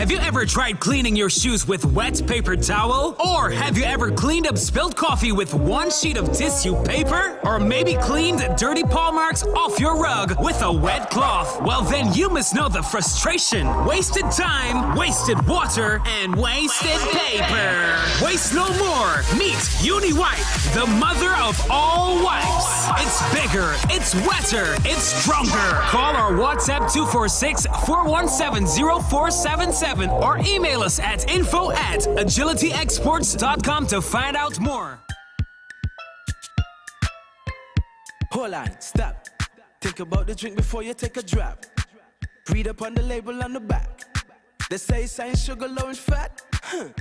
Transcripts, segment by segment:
Have you ever tried cleaning your shoes with wet paper towel? Or have you ever cleaned up spilled coffee with one sheet of tissue paper? Or maybe cleaned dirty paw marks off your rug with a wet cloth? Well, then you must know the frustration. Wasted time, wasted water, and wasted paper. Waste no more. Meet UniWipe, the mother of all wipes. It's bigger, it's wetter, it's stronger. Call our WhatsApp 246-417-0477 or email us at info@agilityexports.com to find out more. Hold on, stop. Think about the drink before you take a drop. Read up on the label on the back. They say science sugar low in fat,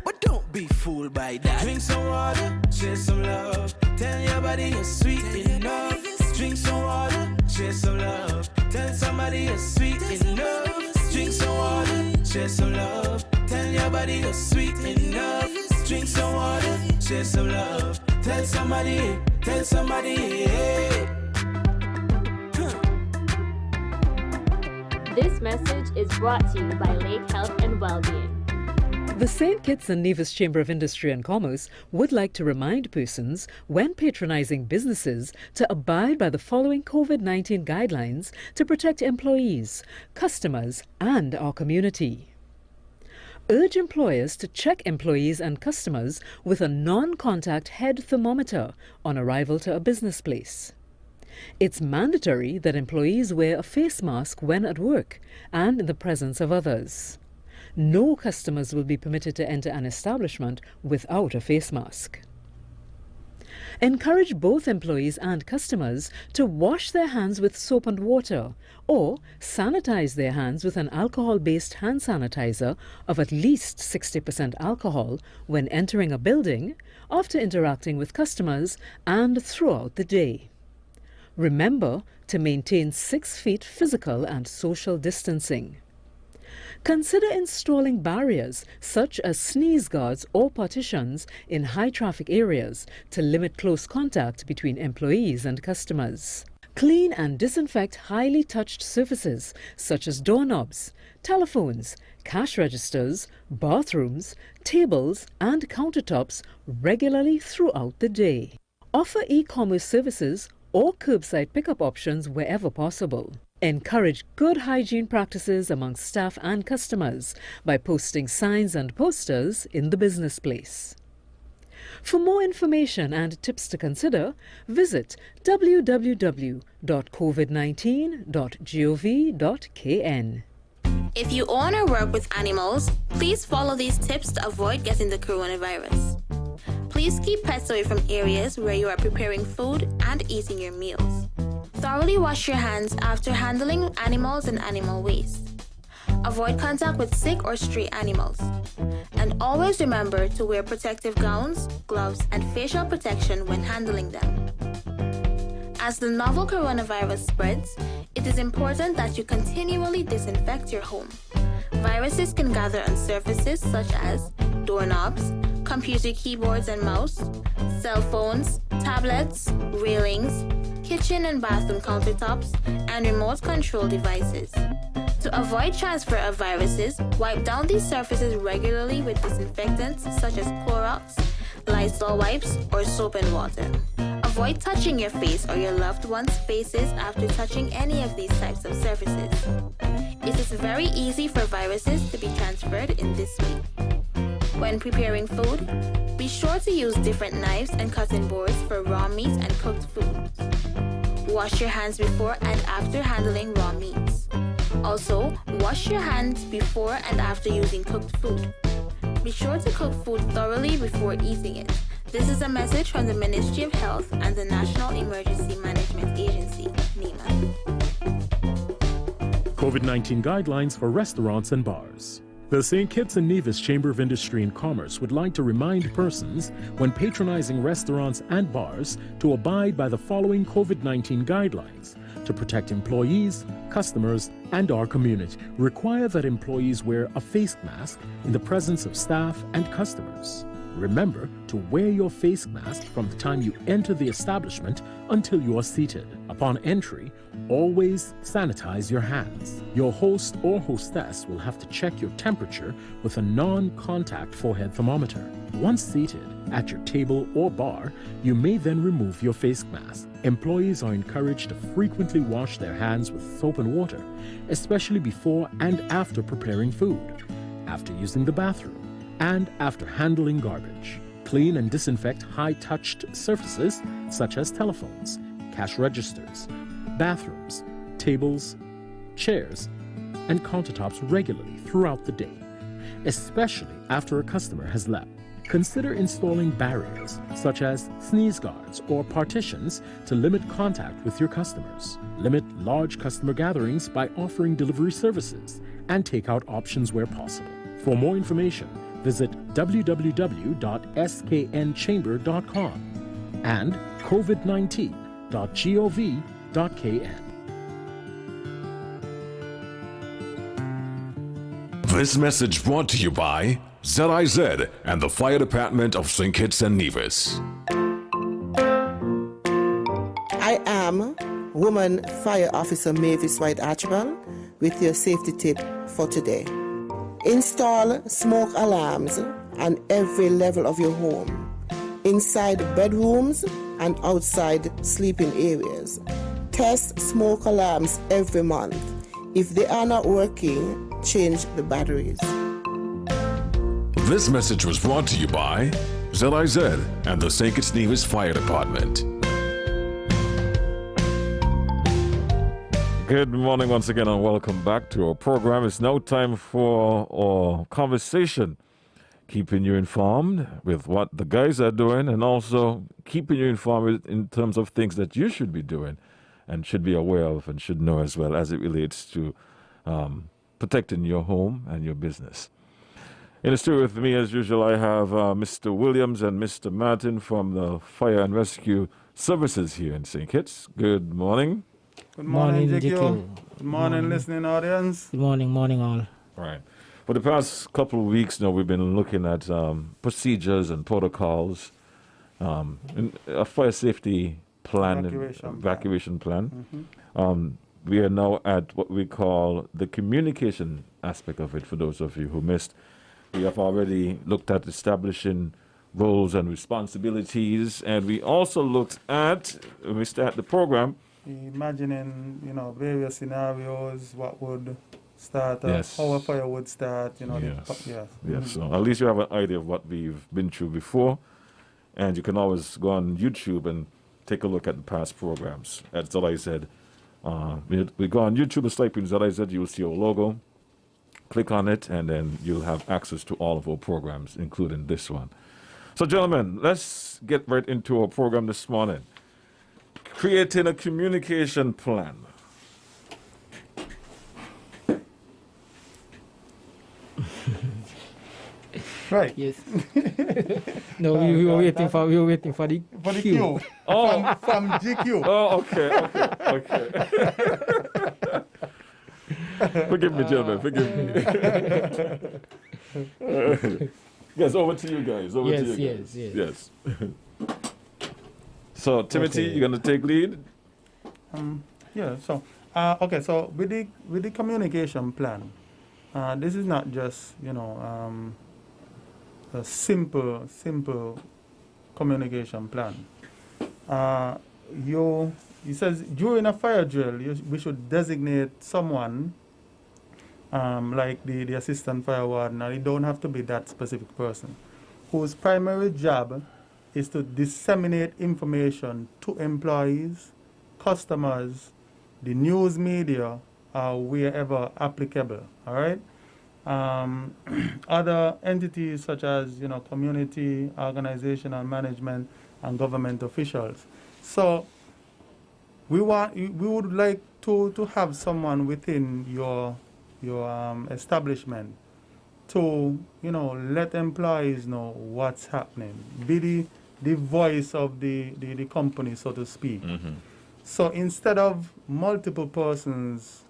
but don't be fooled by that. Drink some water, share some love. Tell your body you're sweet enough. Drink some water, share some love. Tell somebody you're sweet enough. Drink some water, share some love. Tell your body you're sweet enough. Drink some water, share some love. Tell somebody, yeah. This message is brought to you by Lake Health and Wellbeing. The St. Kitts and Nevis Chamber of Industry and Commerce would like to remind persons when patronizing businesses to abide by the following COVID-19 guidelines to protect employees, customers, and our community. Urge employers to check employees and customers with a non-contact head thermometer on arrival to a business place. It's mandatory that employees wear a face mask when at work and in the presence of others. No customers will be permitted to enter an establishment without a face mask. Encourage both employees and customers to wash their hands with soap and water or sanitize their hands with an alcohol-based hand sanitizer of at least 60% alcohol when entering a building, after interacting with customers, and throughout the day. Remember to maintain 6 feet physical and social distancing. Consider installing barriers such as sneeze guards or partitions in high traffic areas to limit close contact between employees and customers. Clean and disinfect highly touched surfaces such as doorknobs, telephones, cash registers, bathrooms, tables, and countertops regularly throughout the day. Offer e-commerce services or curbside pickup options wherever possible. Encourage good hygiene practices among staff and customers by posting signs and posters in the business place. For more information and tips to consider, visit www.covid19.gov.kn. If you own or work with animals, please follow these tips to avoid getting the coronavirus. Please keep pets away from areas where you are preparing food and eating your meals. Thoroughly wash your hands after handling animals and animal waste. Avoid contact with sick or stray animals. And always remember to wear protective gowns, gloves, and facial protection when handling them. As the novel coronavirus spreads, it is important that you continually disinfect your home. Viruses can gather on surfaces such as doorknobs, computer keyboards and mouse, cell phones, tablets, railings, kitchen and bathroom countertops, and remote control devices. To avoid transfer of viruses, wipe down these surfaces regularly with disinfectants such as Clorox, Lysol wipes, or soap and water. Avoid touching your face or your loved one's faces after touching any of these types of surfaces. It is very easy for viruses to be transferred in this way. When preparing food, be sure to use different knives and cutting boards for raw meat and cooked foods. Wash your hands before and after handling raw meats. Also, wash your hands before and after using cooked food. Be sure to cook food thoroughly before eating it. This is a message from the Ministry of Health and the National Emergency Management Agency, NEMA. COVID-19 guidelines for restaurants and bars. The St. Kitts and Nevis Chamber of Industry and Commerce would like to remind persons when patronizing restaurants and bars to abide by the following COVID-19 guidelines to protect employees, customers, and our community. Require that employees wear a face mask in the presence of staff and customers. Remember to wear your face mask from the time you enter the establishment until you are seated. Upon entry, always sanitize your hands. Your host or hostess will have to check your temperature with a non-contact forehead thermometer. Once seated at your table or bar, you may then remove your face mask. Employees are encouraged to frequently wash their hands with soap and water, especially before and after preparing food, after using the bathroom, and after handling garbage. Clean and disinfect high-touched surfaces such as telephones, cash registers, bathrooms, tables, chairs, and countertops regularly throughout the day, especially after a customer has left. Consider installing barriers such as sneeze guards or partitions to limit contact with your customers. Limit large customer gatherings by offering delivery services and takeout options where possible. For more information, visit www.sknchamber.com and covid19.gov.kn. This message brought to you by ZIZ and the Fire Department of St. Kitts and Nevis. I am Woman Fire Officer Mavis White Archibald with your safety tip for today. Install smoke alarms on every level of your home, inside bedrooms and outside sleeping areas. Test smoke alarms every month. If they are not working, change the batteries. This message was brought to you by ZIZ and the St. Kitts Nevis Fire Department. Good morning once again and welcome back to our program. It's now time for our conversation, keeping you informed with what the guys are doing and also keeping you informed in terms of things that you should be doing and should be aware of and should know as well as it relates to protecting your home and your business. In the studio with me, as usual, I have Mr. Williams and Mr. Martin from the Fire and Rescue Services here in St. Kitts. Good morning. Good morning, JQ. Good morning, listening audience. Good morning, all. Right. For the past couple of weeks now, we've been looking at procedures and protocols, in a fire safety plan, evacuation plan. Mm-hmm. We are now at what we call the communication aspect of it, for those of you who missed. We have already looked at establishing roles and responsibilities, and we also looked at, when we start the program, imagining, various scenarios, what would start, yes. how a fire would start, Yes. Yes. Yes. So at least you have an idea of what we've been through before, and you can always go on YouTube and take a look at the past programs. That's what I said. We go on YouTube and type in ZIZ, you will see our logo. Click on it, and then you'll have access to all of our programs, including this one. So, gentlemen, let's get right into our program this morning. Creating a communication plan. Right. Yes. No, we were waiting for the Q. Oh, from GQ. Oh, okay. Forgive me, gentlemen. Forgive me. Yes, over to you guys. Yes. So, Timothy, Okay. you're going to take lead? So with the communication plan, this is not just, a simple communication plan. He says during a fire drill, we should designate someone, like the assistant fire warden, and it don't have to be that specific person, whose primary job is to disseminate information to employees, customers, the news media, wherever applicable. All right. Other entities such as community, organizational management, and government officials. So we would like to have someone within your establishment to let employees know what's happening. Be the voice of the company, so to speak. Mm-hmm. So instead of multiple persons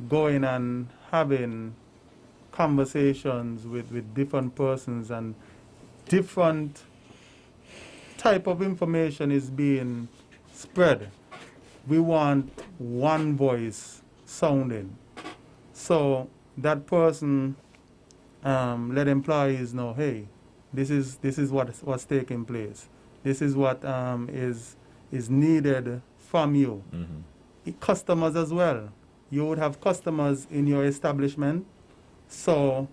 going and having conversations with different persons and different type of information is being spread. We want one voice sounding. So that person let employees know, hey, this is what's taking place. This is what is needed from you. Customers as well. You would have customers in your establishment, so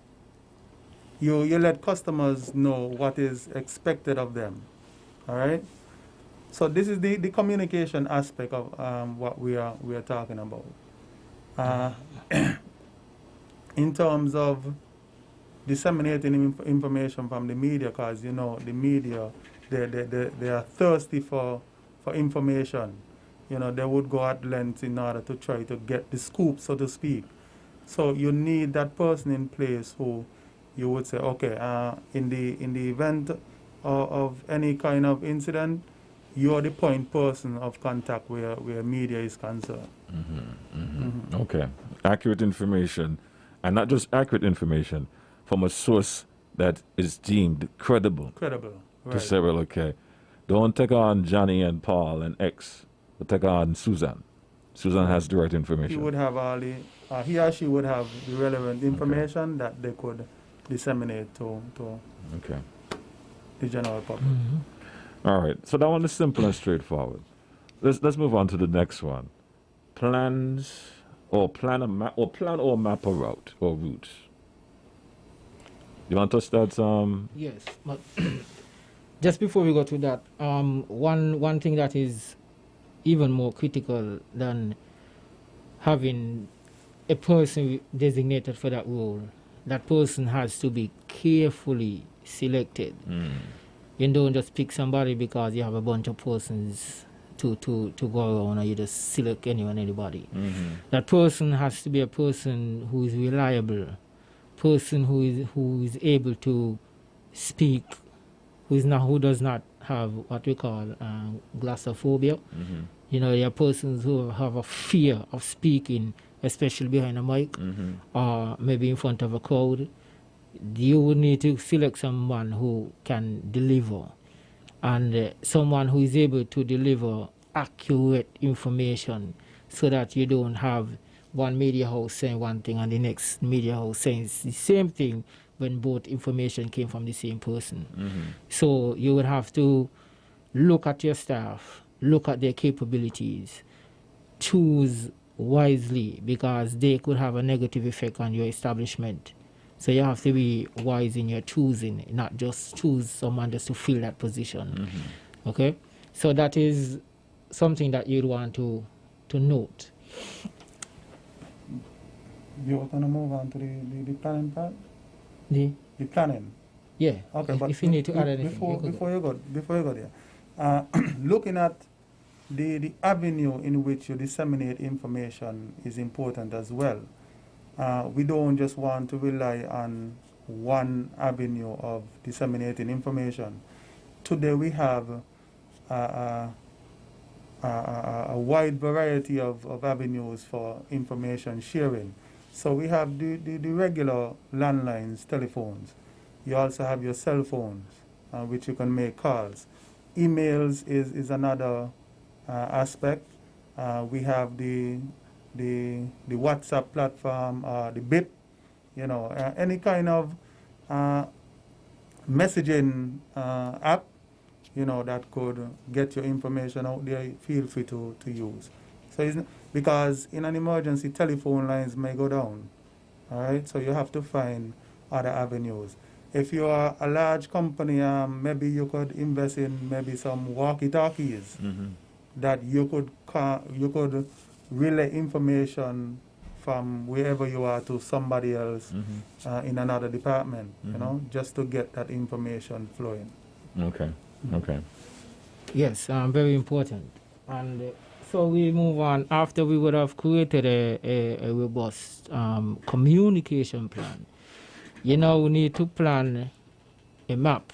you let customers know what is expected of them. All right. So this is the communication aspect of what we are talking about. In terms of disseminating information from the media, because the media they are thirsty for information. They would go at length in order to try to get the scoop, so to speak. So you need that person in place who you would say, okay, in the event of any kind of incident, you're the point person of contact where media is concerned. Okay. Accurate information, and not just accurate information, from a source that is deemed credible. Credible, right. To say, well, okay, don't take on Johnny and Paul and X, but take on Susan. Susan has the right information. He would have all the, he or she would have the relevant information that they could disseminate to the general public. All right, so that one is simple and straightforward. Let's move on to the next one. Plans or plan or map a route or routes. You want to start? Yes, but just before we go to that, one thing that is even more critical than having a person designated for that role, that person has to be carefully selected. You don't just pick somebody because you have a bunch of persons to go around, or you just select anybody. That person has to be a person who is reliable, person who is able to speak, who does not have what we call glossophobia. There are persons who have a fear of speaking, especially behind a mic or maybe in front of a crowd. You would need to select someone who can deliver, and someone who is able to deliver accurate information, so that you don't have one media house saying one thing and the next media house saying the same thing when both information came from the same person. So you would have to look at your staff, look at their capabilities, choose wisely, because they could have a negative effect on your establishment. So you have to be wise in your choosing, not just choose someone just to fill that position. Okay? So that is something that you'd want to note. You want to move on to the planning part? The planning? Yeah. Okay, but if you need to add anything. Before you go there, looking at the avenue in which you disseminate information is important as well. We don't just want to rely on one avenue of disseminating information. Today we have a wide variety of avenues for information sharing. So we have the regular landlines, telephones. You also have your cell phones, which you can make calls. Emails is another aspect. We have the WhatsApp platform, the BIP, any kind of messaging app, that could get your information out there. Feel free to use. So because in an emergency, telephone lines may go down. All right, so you have to find other avenues. If you are a large company, maybe you could invest in maybe some walkie-talkies that you could relay information from wherever you are to somebody else in another department, just to get that information flowing. Okay. Yes, very important. And so we move on. After we would have created a robust communication plan, we need to plan a map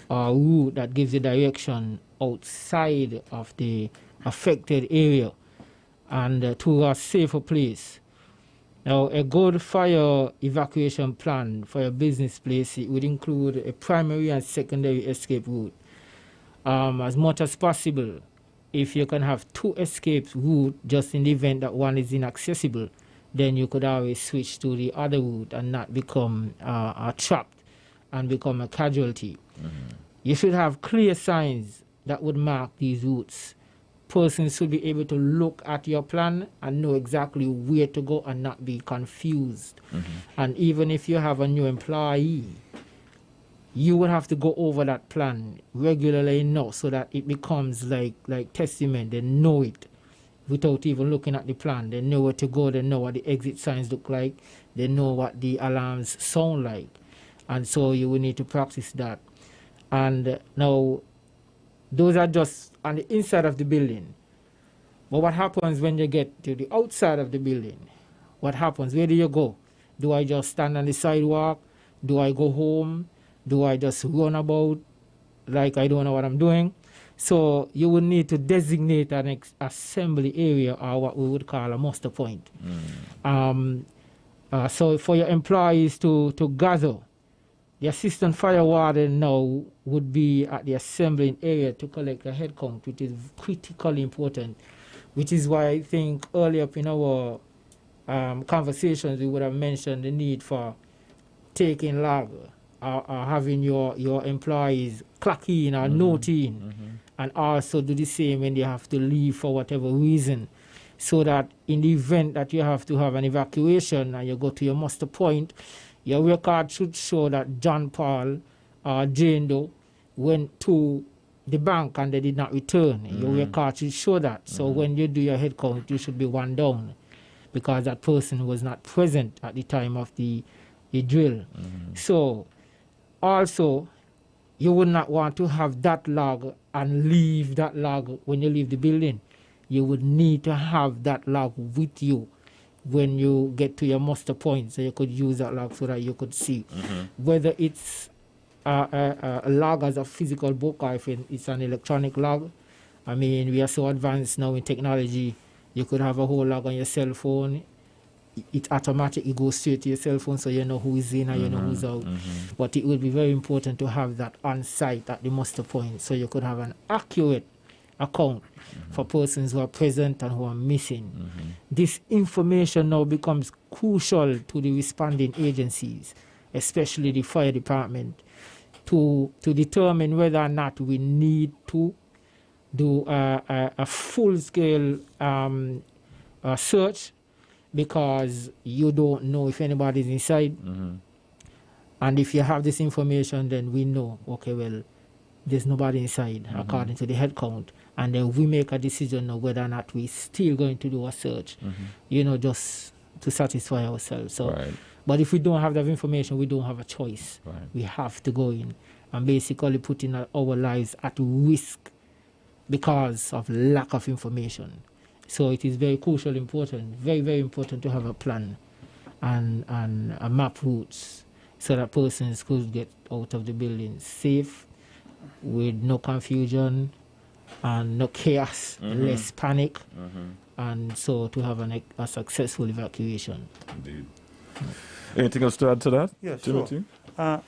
or route that gives the direction outside of the affected area and to a safer place. Now, a good fire evacuation plan for your business place, it would include a primary and secondary escape route. As much as possible, if you can have 2 escape routes just in the event that one is inaccessible, then you could always switch to the other route and not become trapped and become a casualty. You should have clear signs that would mark these routes. Persons should be able to look at your plan and know exactly where to go and not be confused. And even if you have a new employee, you would have to go over that plan regularly enough so that it becomes like testament. They know it without even looking at the plan. They know where to go, they know what the exit signs look like, they know what the alarms sound like. And so you will need to practice that. And now, those are just on the inside of the building. But what happens when you get to the outside of the building? What happens? Where do you go? Do I just stand on the sidewalk? Do I go home? Do I just run about like I don't know what I'm doing? So you would need to designate an assembly area, or what we would call a muster point. So for your employees to gather, the assistant fire warden now would be at the assembling area to collect a head count, which is critically important, which is why I think earlier up in our conversations we would have mentioned the need for taking log or having your employees clock in or note in, and also do the same when they have to leave for whatever reason, so that in the event that you have to have an evacuation and you go to your muster point, your record should show that John Paul or Jane Doe went to the bank and they did not return. Your record should show that. So when you do your head count, you should be 1 down because that person was not present at the time of the drill. So also, you would not want to have that log and leave that log when you leave the building. You would need to have that log with you when you get to your muster point, so you could use that log so that you could see whether it's a log as a physical book or if it's an electronic log. I mean, we are so advanced now in technology. You could have a whole log on your cell phone. It automatically goes straight to your cell phone, so you know who is in and you know who's out. But it would be very important to have that on site at the muster point, so you could have an accurate account for persons who are present and who are missing. This information now becomes crucial to the responding agencies, especially the fire department, to determine whether or not we need to do a full-scale search, because you don't know if anybody's inside. And if you have this information, then we know, okay, well, there's nobody inside according to the head count. And then we make a decision of whether or not we're still going to do a search, just to satisfy ourselves. So, but if we don't have that information, we don't have a choice. We have to go in and basically putting our lives at risk because of lack of information. So it is very crucial, important, very, very important to have a plan and a map routes so that persons could get out of the building safe, with no confusion and no chaos, less panic, and so to have a successful evacuation. Indeed. Anything else to add to that? Yes, Timothy? sure.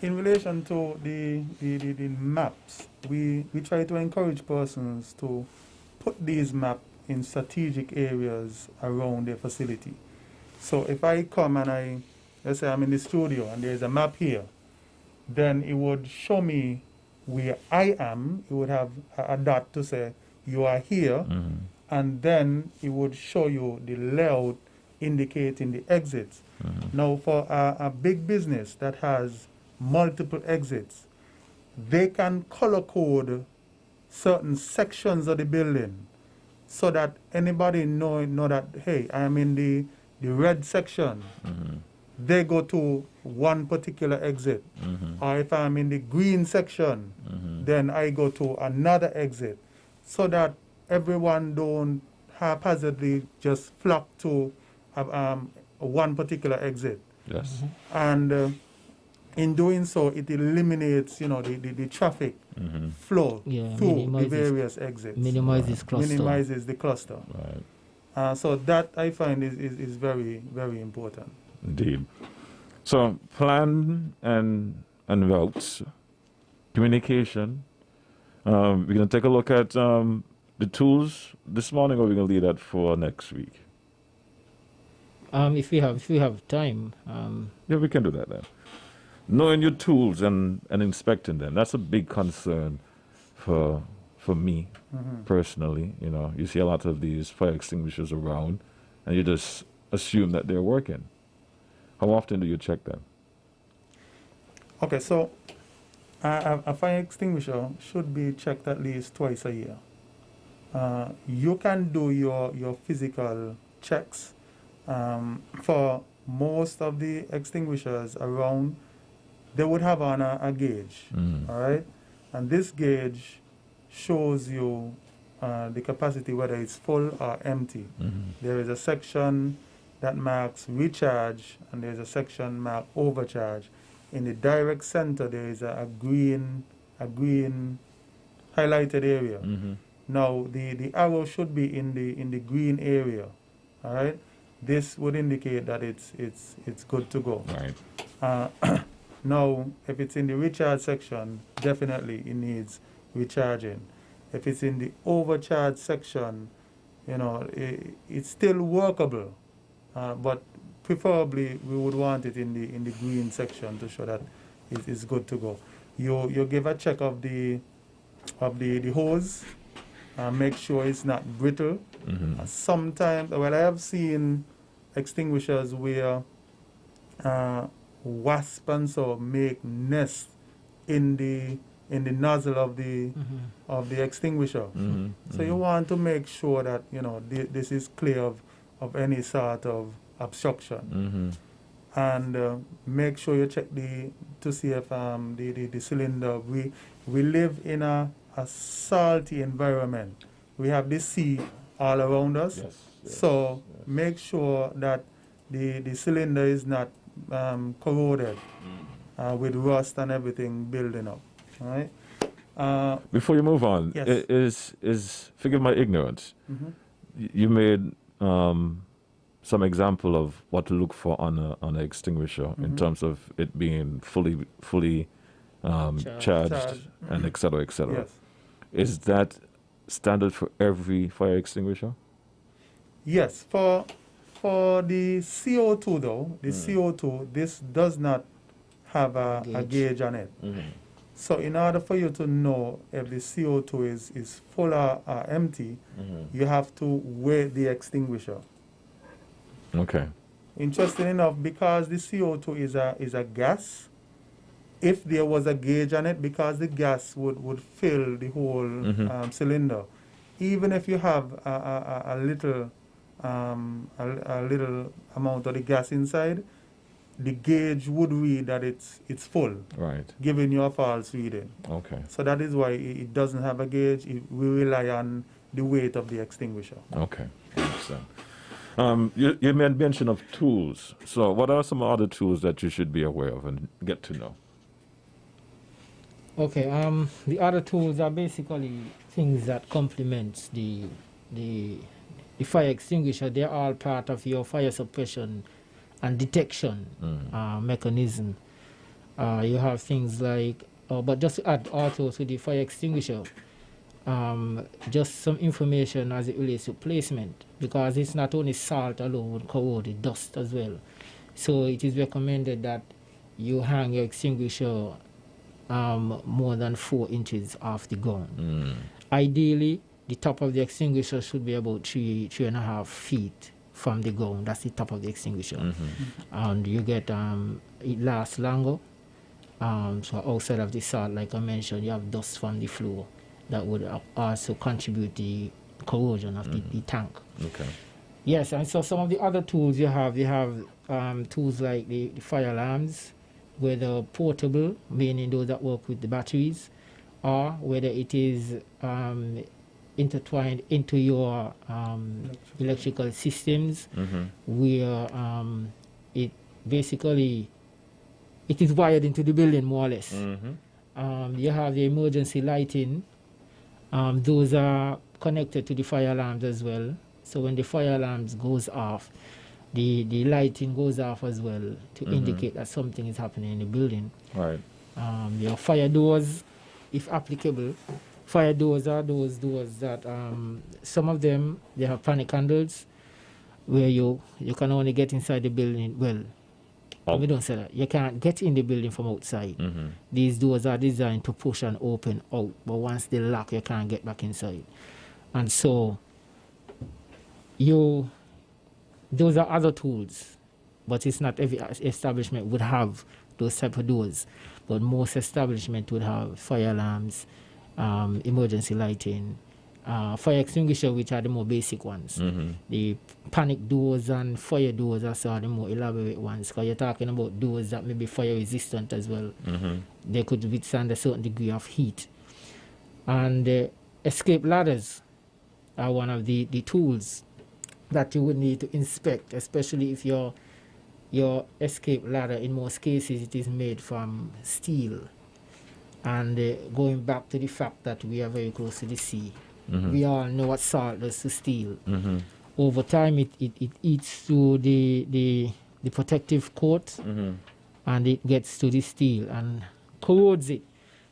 In relation to the maps, we try to encourage persons to put these maps in strategic areas around their facility. So if I come and let's say I'm in the studio and there's a map here, then it would show me where I am. It would have a dot to say you are here, and then it would show you the layout indicating the exits. Now for a big business that has multiple exits, they can color code certain sections of the building so that anybody know that, hey, I am in the red section. They go to one particular exit. Or if I'm in the green section, then I go to another exit, so that everyone don't haphazardly just flock to one particular exit. Yes. And in doing so, it eliminates, the traffic flow through the various exits. Minimizes cluster. Minimizes the cluster. Right. So that I find is very, very important. Indeed. So plan and routes, communication. We're going to take a look at the tools this morning, or we're going to leave that for next week. If we have time. Yeah, we can do that then. Knowing your tools and inspecting them, that's a big concern for me personally. You know, you see a lot of these fire extinguishers around, and you just assume that they're working. How often do you check them? Okay, so a fire extinguisher should be checked at least twice a year. You can do your physical checks. For most of the extinguishers around, they would have on a gauge, all right? And this gauge shows you the capacity, whether it's full or empty. There is a section that marks recharge, and there's a section marked overcharge. In the direct center, there is a green highlighted area. Now, the arrow should be in the green area, all right? This would indicate that it's good to go. Right. Now, if it's in the recharge section, definitely it needs recharging. If it's in the overcharge section, you know, it's still workable, but preferably we would want it in the green section to show that it is good to go. You give a check of the hose, make sure it's not brittle. Sometimes, well, I have seen extinguishers where wasp and so make nests in the nozzle of the extinguisher. So you want to make sure that, you know, this is clear of any sort of obstruction. And make sure you check to see if the cylinder, we live in a salty environment. We have the sea all around us. So make sure that the cylinder is not corroded with rust and everything building up. All right. Before you move on, Yes. is forgive my ignorance. You made some example of what to look for on an extinguisher in terms of it being fully charged and et cetera, et cetera. Yes. Is that standard for every fire extinguisher? Yes. For the CO2 though, the CO2, this does not have a gauge on it. So in order for you to know if the CO2 is full or empty, you have to weigh the extinguisher. Okay. Interesting enough, because the CO2 is a gas, if there was a gauge on it, because the gas would fill the whole cylinder, even if you have a little amount of the gas inside, the gauge would read that it's full, right, giving you a false reading. Okay. So that is why it doesn't have a gauge. We rely on the weight of the extinguisher. Okay, I understand. You made mention of tools. So what are some other tools that you should be aware of and get to know? Okay, the other tools are basically things that complement the fire extinguisher. They're all part of your fire suppression and detection mechanism. You have things like, but just to add also to the fire extinguisher, just some information as it relates to placement, because it's not only salt alone, corroded dust as well. So it is recommended that you hang your extinguisher more than 4 inches off the ground. Ideally, the top of the extinguisher should be about 3.5 feet from the ground. That's the top of the extinguisher. And you get, it lasts longer. So outside of the salt, like I mentioned, you have dust from the floor that would also contribute the corrosion of the tank. Okay. Yes, and so some of the other tools you have tools like the fire alarms, whether portable, meaning those that work with the batteries, or whether it is intertwined into your electrical systems, where it basically it is wired into the building more or less. You have the emergency lighting. Those are connected to the fire alarms as well. So when the fire alarms goes off, the lighting goes off as well to indicate that something is happening in the building. Right. Your fire doors, if applicable, fire doors are those doors that some of them, they have panic handles where you can only get inside the building. Well, we don't say that. You can't get in the building from outside. These doors are designed to push and open out, but once they lock, you can't get back inside. And so those are other tools, but it's not every establishment would have those type of doors. But most establishments would have fire alarms, emergency lighting, fire extinguisher, which are the more basic ones. The panic doors and fire doors are the more elaborate ones, because you're talking about doors that may be fire resistant as well. They could withstand a certain degree of heat. And escape ladders are one of the tools that you would need to inspect, especially if your escape ladder, in most cases, it is made from steel. And going back to the fact that we are very close to the sea, we all know what salt does to steel. Over time, it eats through the protective coat, and it gets to the steel and corrodes it.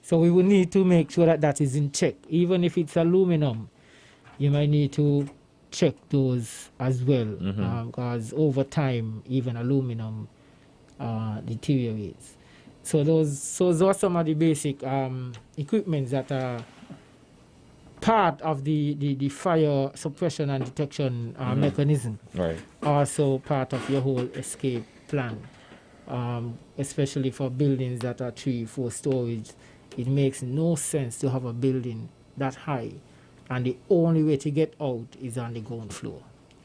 So we will need to make sure that that is in check. Even if it's aluminum, you might need to check those as well, because over time, even aluminum deteriorates. So those are some of the basic equipments that are part of the fire suppression and detection mechanism. Right. Also part of your whole escape plan, especially for buildings that are 3-4 stories. It makes no sense to have a building that high, and the only way to get out is on the ground floor.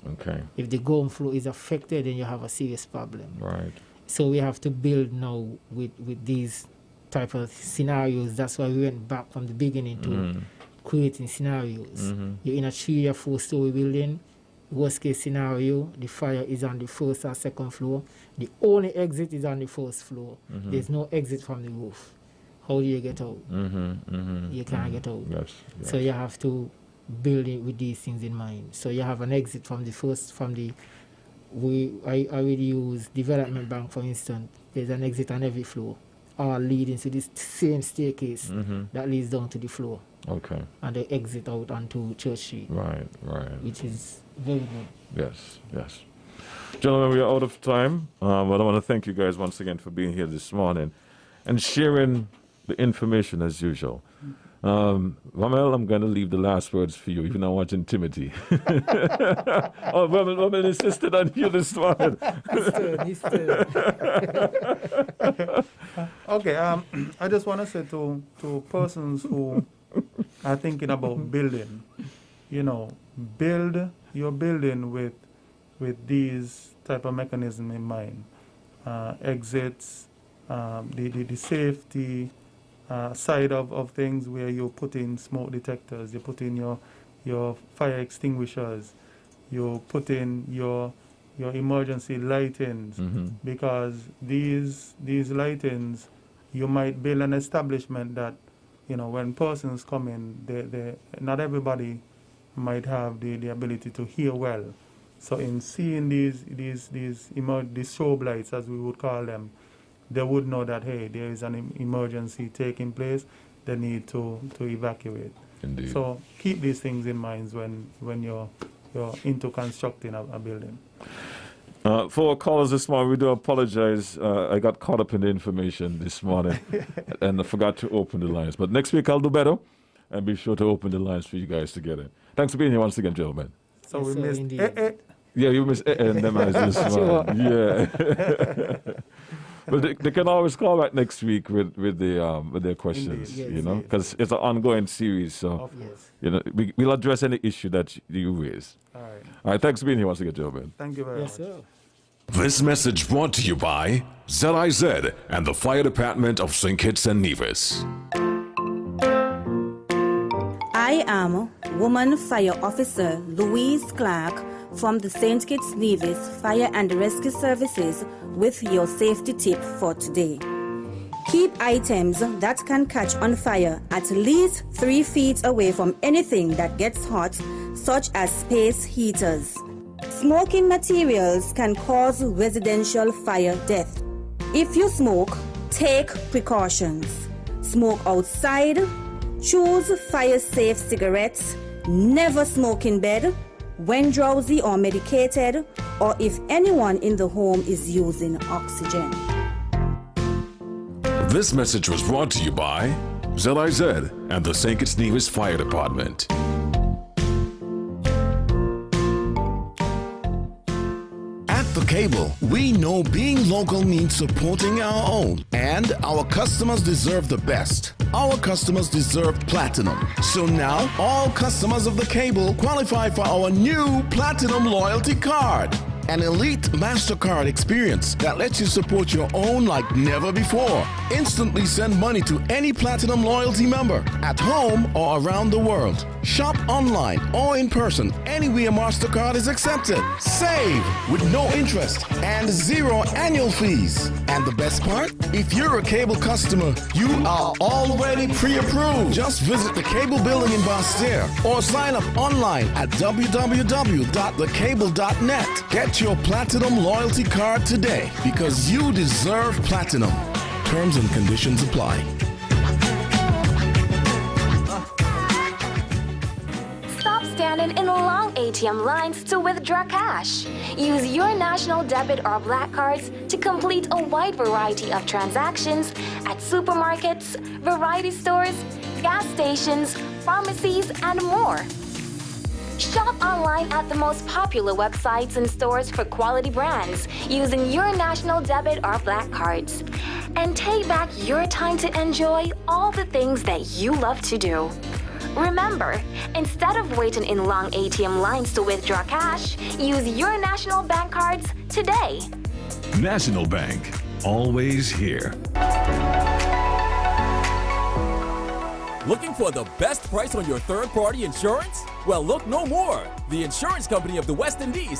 Okay. If the ground floor is affected, then you have a serious problem. Right. So we have to build now with these type of scenarios. That's why we went back from the beginning to creating scenarios. You're in a 3 or 4 story building. Worst case scenario, the fire is on the 1st or 2nd floor. The only exit is on the 1st floor. There's no exit from the roof. How do you get out? You can't get out. Yes. So you have to build it with these things in mind. So you have an exit from the first, I already use Development Bank, for instance. There's an exit on every floor, all leading to this same staircase that leads down to the floor. Okay. And they exit out onto Church Street. Right. Which is very good. Yes. Gentlemen, we are out of time. But I want to thank you guys once again for being here this morning and sharing the information as usual. Ramel, I'm going to leave the last words for you, even though I want intimacy. Ramel insisted on you this morning. He's still. Okay, I just want to say to persons who are thinking about building, build your building with these type of mechanism in mind. Exits, the safety side of things, where you put in smoke detectors, you put in your fire extinguishers, you put in your emergency lightings, because these lightings, you might build an establishment that, when persons come in, they not everybody might have the ability to hear well. So in seeing these strobe lights, as we would call them, they would know that, hey, there is an emergency taking place. They need to evacuate. Indeed. So keep these things in mind when you're into constructing a building. For our callers this morning, we do apologize. I got caught up in the information this morning and I forgot to open the lines. But next week I'll do better and be sure to open the lines for you guys to get in. Thanks for being here once again, gentlemen. So we missed Yeah, you missed and them eyes this morning. Yeah. But they can always call back next week with their questions, because it's an ongoing series. So, we'll address any issue that you raise. All right. All right, thanks for being here once again, gentlemen. Thank you very much. Sir. This message brought to you by ZIZ and the Fire Department of St. Kitts and Nevis. I am Woman Fire Officer Louise Clark from the St. Kitts Nevis Fire and Rescue Services with your safety tip for today. Keep items that can catch on fire at least 3 feet away from anything that gets hot, such as space heaters. Smoking materials can cause residential fire death. If you smoke, take precautions. Smoke outside, choose fire-safe cigarettes, never smoke in bed, when drowsy or medicated, or if anyone in the home is using oxygen. This message was brought to you by ZIZ and the St. Kitts Nevis Fire Department. At The Cable, we know being local means supporting our own, and our customers deserve the best. Our customers deserve platinum. So now, all customers of The Cable qualify for our new Platinum Loyalty Card. An elite MasterCard experience that lets you support your own like never before. Instantly send money to any Platinum Loyalty member at home or around the world. Shop online or in person anywhere MasterCard is accepted. Save with no interest and 0 annual fees. And the best part? If you're a Cable customer, you are already pre-approved. Just visit the Cable building in Bastere or sign up online at www.thecable.net. Get your Platinum Loyalty Card today because you deserve platinum. Terms and conditions apply. Stop standing in long ATM lines to withdraw cash. Use your national debit or black cards to complete a wide variety of transactions at supermarkets, variety stores, gas stations, pharmacies, and more. Shop online at the most popular websites and stores for quality brands using your national debit or black cards. And take back your time to enjoy all the things that you love to do. Remember, instead of waiting in long ATM lines to withdraw cash, use your national bank cards today. National Bank, always here. Looking for the best price on your third-party insurance? Well, look no more. The Insurance Company of the West Indies